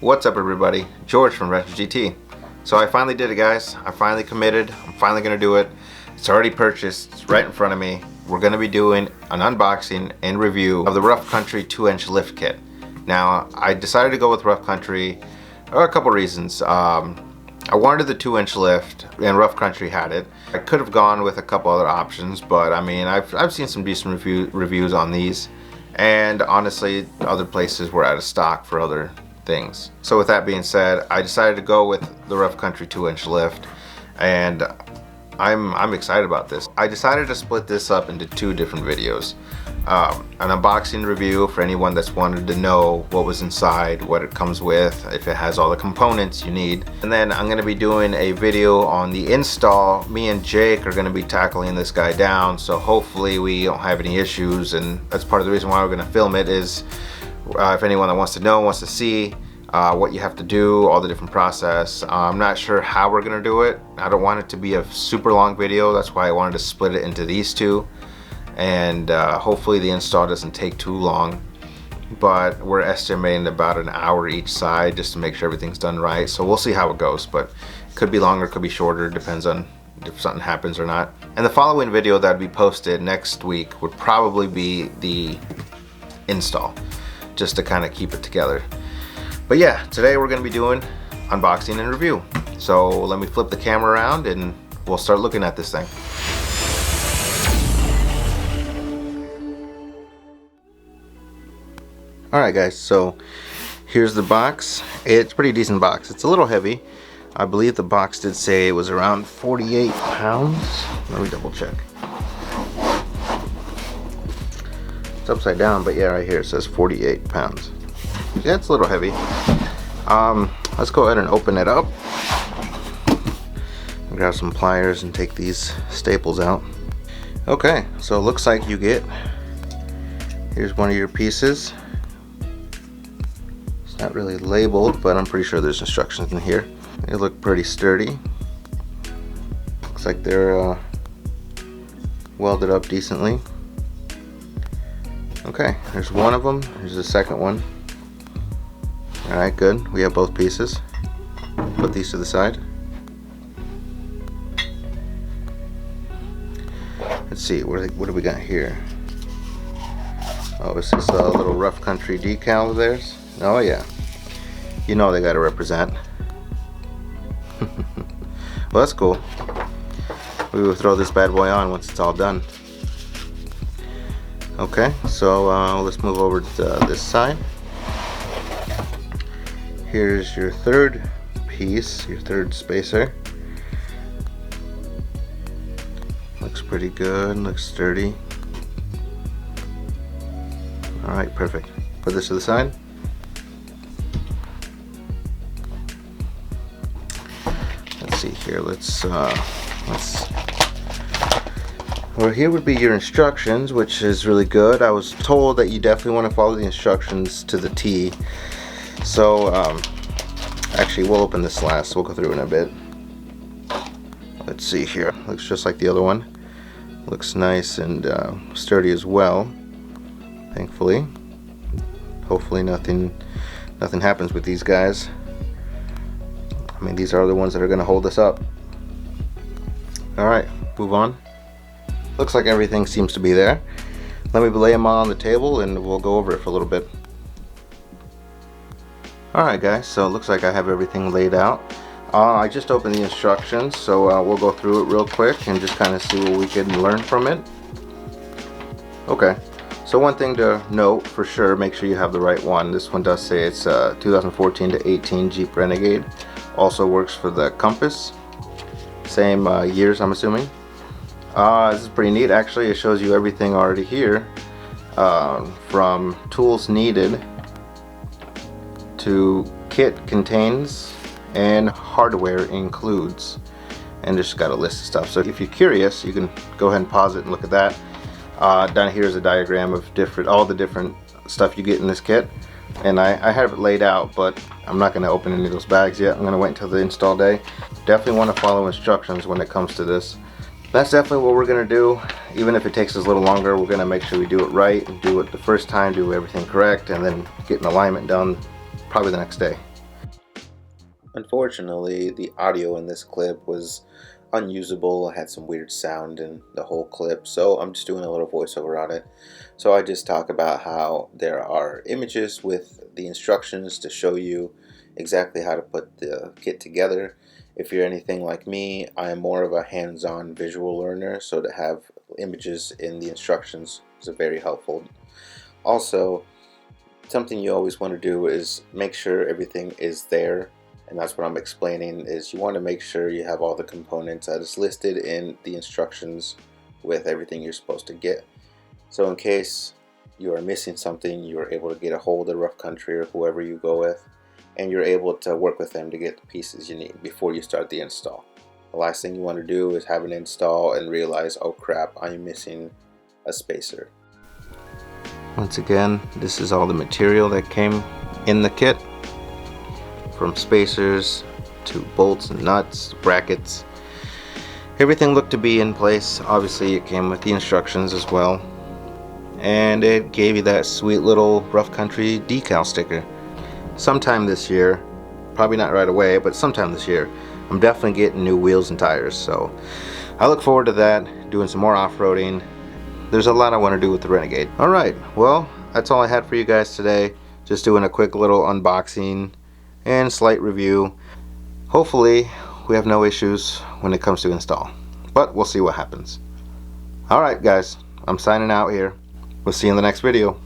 What's up everybody? George from Retro GT. So I finally did it, guys. I finally committed. I'm finally gonna do it. It's already purchased. It's right in front of me. We're gonna be doing an unboxing and review of the Rough Country 2-inch lift kit. Now I decided to go with Rough Country for a couple reasons. I wanted the 2-inch lift and Rough Country had it. I could have gone with a couple other options, but I mean I've seen some decent reviews on these, and honestly other places were out of stock for other things. So with that being said, I decided to go with the Rough Country 2-inch lift, and I'm excited about this. I decided to split this up into two different videos. An unboxing review for anyone that's wanted to know what was inside, what it comes with, if it has all the components you need. And then I'm going to be doing a video on the install. Me and Jake are going to be tackling this guy down, so hopefully we don't have any issues, and that's part of the reason why we're going to film it is if anyone that wants to know, wants to see what you have to do, all the different process. I'm not sure how we're gonna do it. I don't want it to be a super long video. That's why I wanted to split it into these two, and hopefully the install doesn't take too long, but we're estimating about an hour each side just to make sure everything's done right. So we'll see how it goes, but it could be longer, it could be shorter, depends on if something happens or not. And the following video that would be posted next week would probably be the install, just to kind of keep it together. But yeah, today we're going to be doing unboxing and review. So let me flip the camera around and we'll start looking at this thing. Alright guys, so here's the box. It's a pretty decent box. It's a little heavy. I believe the box did say it was around 48 pounds. Let me double check. It's upside down, but yeah, right here it says 48 pounds. Yeah, it's a little heavy. Let's go ahead and open it up. Grab some pliers and take these staples out. Okay, so it looks like you get, here's one of your pieces. It's not really labeled, but I'm pretty sure there's instructions in here. They look pretty sturdy. Looks like they're welded up decently. Okay, there's one of them. Here's the second one. Alright, good. We have both pieces. Put these to the side. Let's see, what do we got here? Oh, is this a little Rough Country decal of theirs? Oh yeah. You know they gotta represent. Well, that's cool. We will throw this bad boy on once it's all done. Okay, so let's move over to this side. Here's your third piece, your third spacer. Looks pretty good, looks sturdy. Alright, perfect. Put this to the side. Let's see here, well, here would be your instructions, which is really good. I was told that you definitely want to follow the instructions to the T. So, actually, we'll open this last. We'll go through in a bit. Let's see here. Looks just like the other one. Looks nice and sturdy as well. Thankfully. Hopefully, nothing happens with these guys. I mean, these are the ones that are going to hold us up. All right, move on. Looks like everything seems to be there. Let me lay them on the table and we'll go over it for a little bit. Alright guys, so it looks like I have everything laid out. I just opened the instructions, so we'll go through it real quick and just kind of see what we can learn from it. Okay, so one thing to note for sure, make sure you have the right one. This one does say it's 2014 to 18 Jeep Renegade. Also works for the Compass. Same years, I'm assuming. This is pretty neat actually. It shows you everything already here, from tools needed to kit contains and hardware includes, and just got a list of stuff. So if you're curious, you can go ahead and pause it and look at that. Down here is a diagram of all the different stuff you get in this kit, and I have it laid out, but I'm not going to open any of those bags yet. I'm going to wait until the install day. Definitely want to follow instructions when it comes to this. That's definitely what we're going to do. Even if it takes us a little longer, we're going to make sure we do it right and do it the first time, do everything correct, and then get an alignment done probably the next day. Unfortunately, the audio in this clip was unusable. It had some weird sound in the whole clip, so I'm just doing a little voiceover on it. So I just talk about how there are images with the instructions to show you exactly how to put the kit together. If you're anything like me, I am more of a hands-on visual learner, so to have images in the instructions is very helpful. Also, something you always want to do is make sure everything is there, and that's what I'm explaining. Is you want to make sure you have all the components that is listed in the instructions with everything you're supposed to get, so in case you are missing something, you are able to get a hold of Rough Country or whoever you go with, and you're able to work with them to get the pieces you need before you start the install. The last thing you want to do is have an install and realize, oh crap, I'm missing a spacer. Once again, this is all the material that came in the kit, from spacers to bolts and nuts, brackets. Everything looked to be in place. Obviously it came with the instructions as well, and it gave you that sweet little Rough Country decal sticker. Sometime this year, probably not right away, but sometime this year, I'm definitely getting new wheels and tires, so I look forward to that, doing some more off-roading. There's a lot I want to do with the Renegade. Alright, well, that's all I had for you guys today. Just doing a quick little unboxing and slight review. Hopefully, we have no issues when it comes to install, but we'll see what happens. Alright guys, I'm signing out here. We'll see you in the next video.